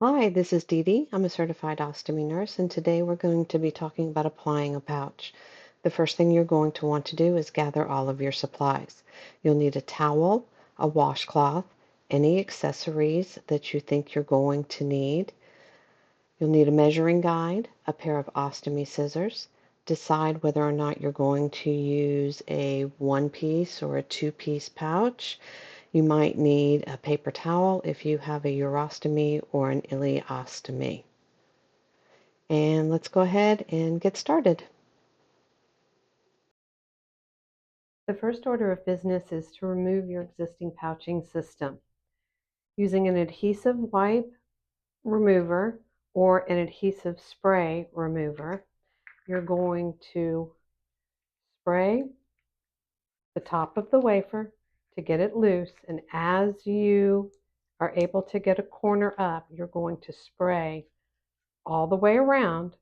Hi, this is Dee Dee. I'm a certified ostomy nurse, and today we're going to be talking about applying a pouch. The first thing you're going to want to do is gather all of your supplies. You'll need a towel, a washcloth, any accessories that you think you're going to need. You'll need a measuring guide, a pair of ostomy scissors. Decide whether or not you're going to use a one-piece or a two-piece pouch. You might need a paper towel if you have a urostomy or an ileostomy. And let's go ahead and get started. The first order of business is to remove your existing pouching system. Using an adhesive wipe remover or an adhesive spray remover, you're going to spray the top of the wafer to get it loose, and as you are able to get a corner up, you're going to spray all the way around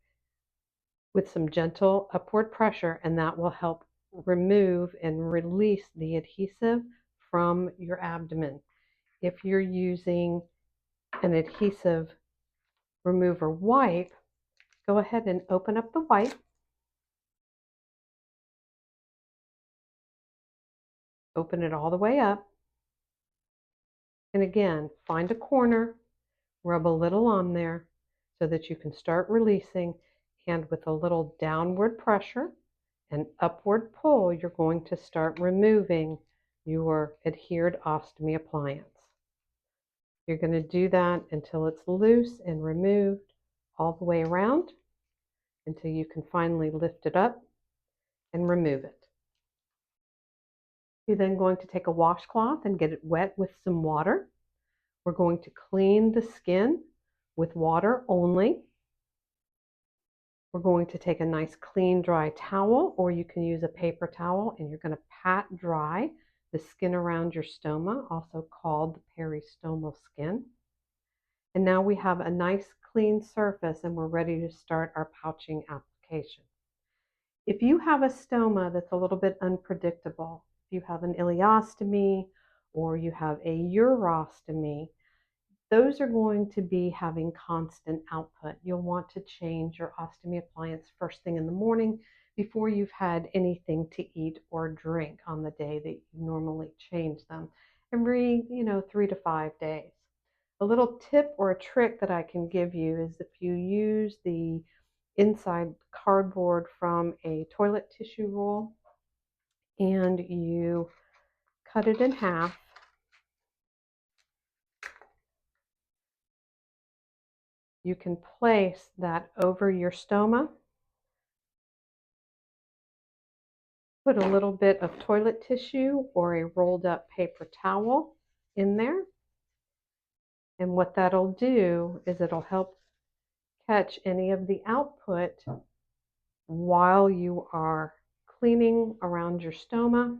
with some gentle upward pressure, and that will help remove and release the adhesive from your abdomen. If you're using an adhesive remover wipe, go ahead and open up the wipe. Open it all the way up. And again, find a corner, rub a little on there so that you can start releasing. And with a little downward pressure and upward pull, you're going to start removing your adhered ostomy appliance. You're going to do that until it's loose and removed all the way around until you can finally lift it up and remove it. You're then going to take a washcloth and get it wet with some water. We're going to clean the skin with water only. We're going to take a nice clean dry towel, or you can use a paper towel, and you're going to pat dry the skin around your stoma, also called the peristomal skin. And now we have a nice clean surface and we're ready to start our pouching application. If you have a stoma that's a little bit unpredictable, if you have an ileostomy or you have a urostomy, those are going to be having constant output. You'll want to change your ostomy appliance first thing in the morning before you've had anything to eat or drink on the day that you normally change them, every 3 to 5 days. A little tip or a trick that I can give you is if you use the inside cardboard from a toilet tissue roll and you cut it in half. You can place that over your stoma, put a little bit of toilet tissue or a rolled up paper towel in there. And what that'll do is it'll help catch any of the output while you are cleaning around your stoma.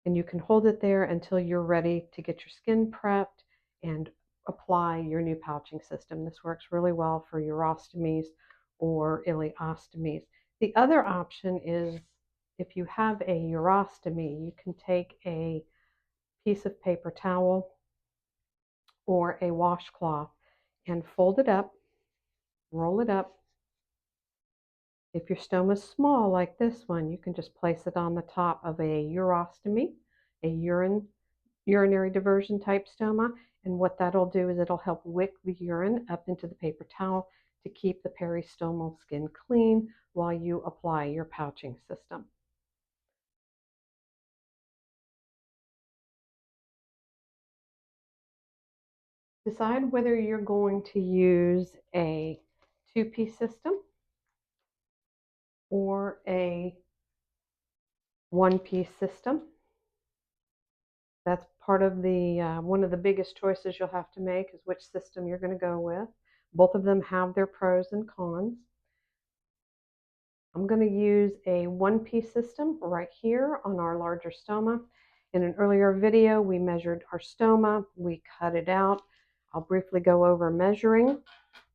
And you can hold it there until you're ready to get your skin prepped and apply your new pouching system. This works really well for urostomies or ileostomies. The other option is if you have a urostomy, you can take a piece of paper towel or a washcloth and fold it up, roll it up. If your stoma is small like this one, you can just place it on the top of a urostomy, a urinary diversion type stoma, and what that'll do is it'll help wick the urine up into the paper towel to keep the peristomal skin clean while you apply your pouching system. Decide whether you're going to use a two-piece system or a one-piece system. That's part of the one of the biggest choices you'll have to make is which system you're going to go with. Both of them have their pros and cons. I'm going to use a one-piece system right here on our larger stoma. In an earlier video, we measured our stoma, we cut it out. I'll briefly go over measuring,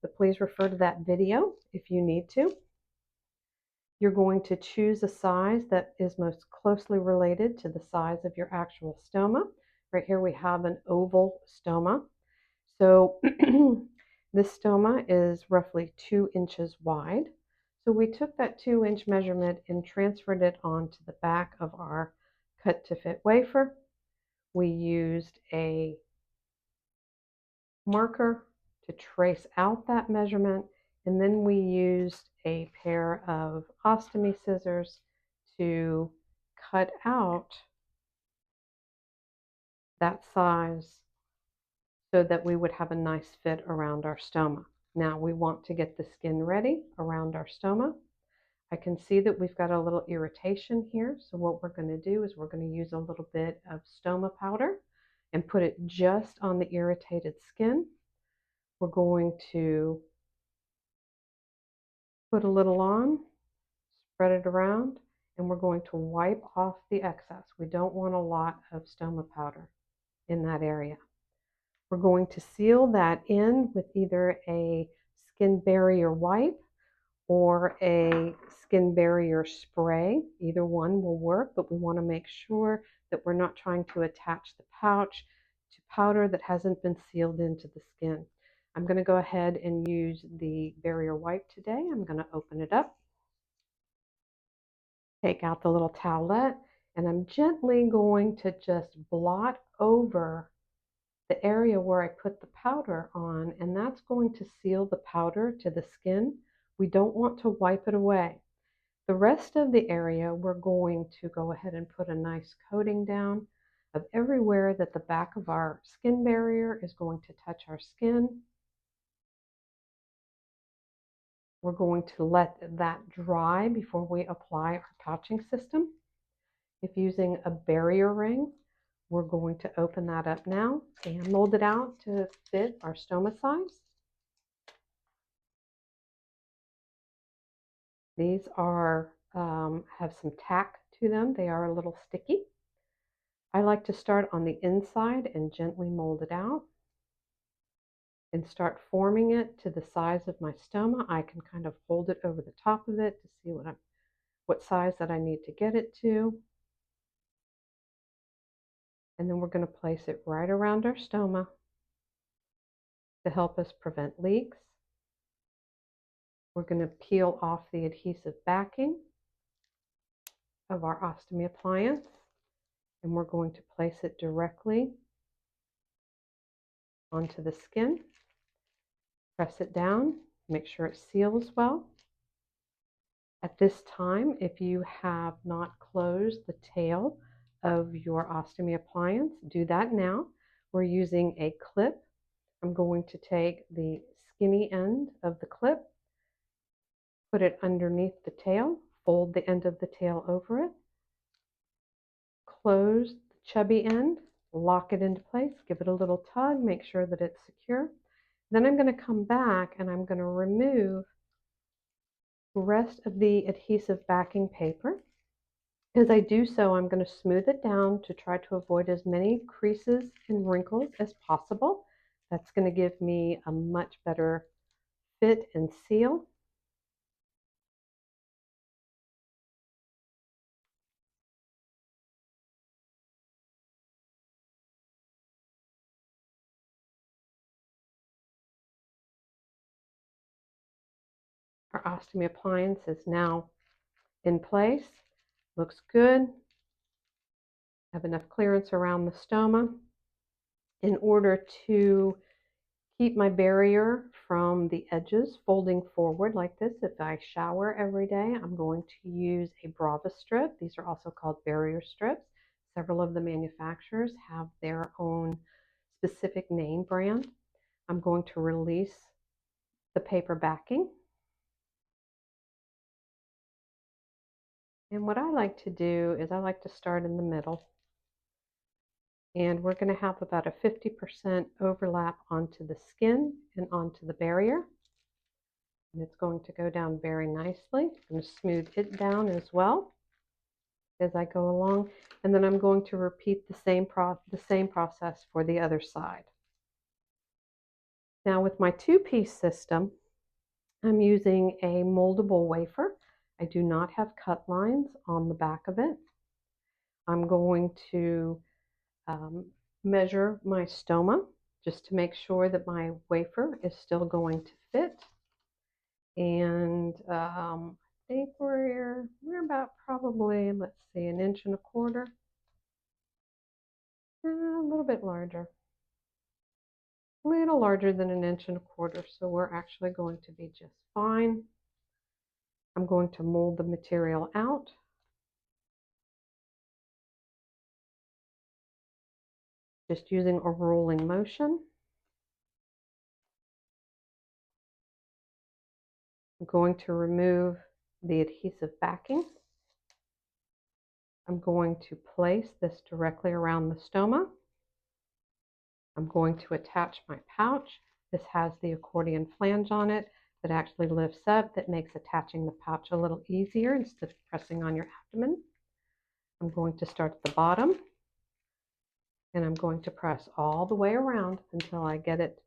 but please refer to that video if you need to. You're going to choose a size that is most closely related to the size of your actual stoma. Right here we have an oval stoma. So this stoma is roughly 2 inches wide. So we took that 2-inch measurement and transferred it onto the back of our cut to fit wafer. We used a marker to trace out that measurement, and then we used a pair of ostomy scissors to cut out that size so that we would have a nice fit around our stoma. Now we want to get the skin ready around our stoma. I can see that we've got a little irritation here, so what we're going to do is we're going to use a little bit of stoma powder and put it just on the irritated skin. We're going to put a little on, spread it around, and we're going to wipe off the excess. We don't want a lot of stoma powder in that area. We're going to seal that in with either a skin barrier wipe or a skin barrier spray. Either one will work, but we want to make sure that we're not trying to attach the pouch to powder that hasn't been sealed into the skin. I'm going to go ahead and use the barrier wipe today. I'm going to open it up, take out the little towelette, and I'm gently going to just blot over the area where I put the powder on, and that's going to seal the powder to the skin. We don't want to wipe it away. The rest of the area, we're going to go ahead and put a nice coating down of everywhere that the back of our skin barrier is going to touch our skin. We're going to let that dry before we apply our pouching system. If using a barrier ring, we're going to open that up now and mold it out to fit our stoma size. These are have some tack to them. They are a little sticky. I like to start on the inside and gently mold it out and start forming it to the size of my stoma. I can kind of hold it over the top of it to see what size that I need to get it to. And then we're going to place it right around our stoma to help us prevent leaks. We're going to peel off the adhesive backing of our ostomy appliance, and we're going to place it directly onto the skin. Press it down, make sure it seals well. At this time, if you have not closed the tail of your ostomy appliance, do that now. We're using a clip. I'm going to take the skinny end of the clip, put it underneath the tail, fold the end of the tail over it, close the chubby end, lock it into place, give it a little tug, make sure that it's secure. Then I'm going to come back and I'm going to remove the rest of the adhesive backing paper. As I do so, I'm going to smooth it down to try to avoid as many creases and wrinkles as possible. That's going to give me a much better fit and seal. Our ostomy appliance is now in place. Looks good. Have enough clearance around the stoma. In order to keep my barrier from the edges folding forward like this, if I shower every day, I'm going to use a Brava strip. These are also called barrier strips. Several of the manufacturers have their own specific name brand. I'm going to release the paper backing. And what I like to do is I like to start in the middle. And we're going to have about a 50% overlap onto the skin and onto the barrier. And it's going to go down very nicely. I'm going to smooth it down as well as I go along. And then I'm going to repeat the same process for the other side. Now with my two-piece system, I'm using a moldable wafer. I do not have cut lines on the back of it. I'm going to measure my stoma just to make sure that my wafer is still going to fit. And I think we're about probably, let's see, 1.25 inches, a little bit larger, a little larger than 1.25 inches. So we're actually going to be just fine. I'm going to mold the material out. Just using a rolling motion. I'm going to remove the adhesive backing. I'm going to place this directly around the stoma. I'm going to attach my pouch. This has the accordion flange on it that actually lifts up, that makes attaching the pouch a little easier instead of pressing on your abdomen. I'm going to start at the bottom, and I'm going to press all the way around until I get it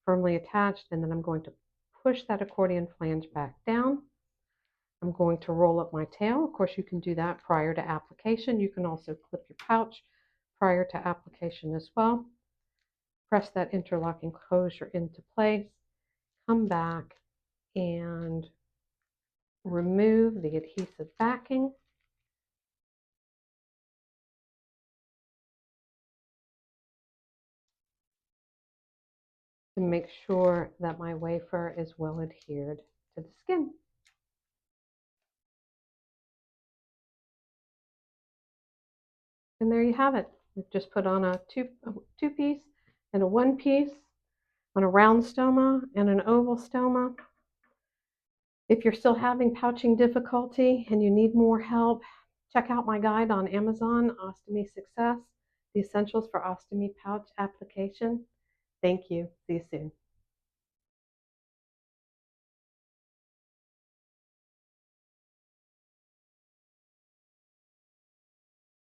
firmly attached, and then I'm going to push that accordion flange back down. I'm going to roll up my tail. Of course, you can do that prior to application. You can also clip your pouch prior to application as well. Press that interlocking closure into place. Come back and remove the adhesive backing. To make sure that my wafer is well adhered to the skin. And there you have it. We've just put on a two-piece and a one-piece on a round stoma and an oval stoma. If you're still having pouching difficulty and you need more help, check out my guide on Amazon, Ostomy Success, the essentials for ostomy pouch application. Thank you. See you soon.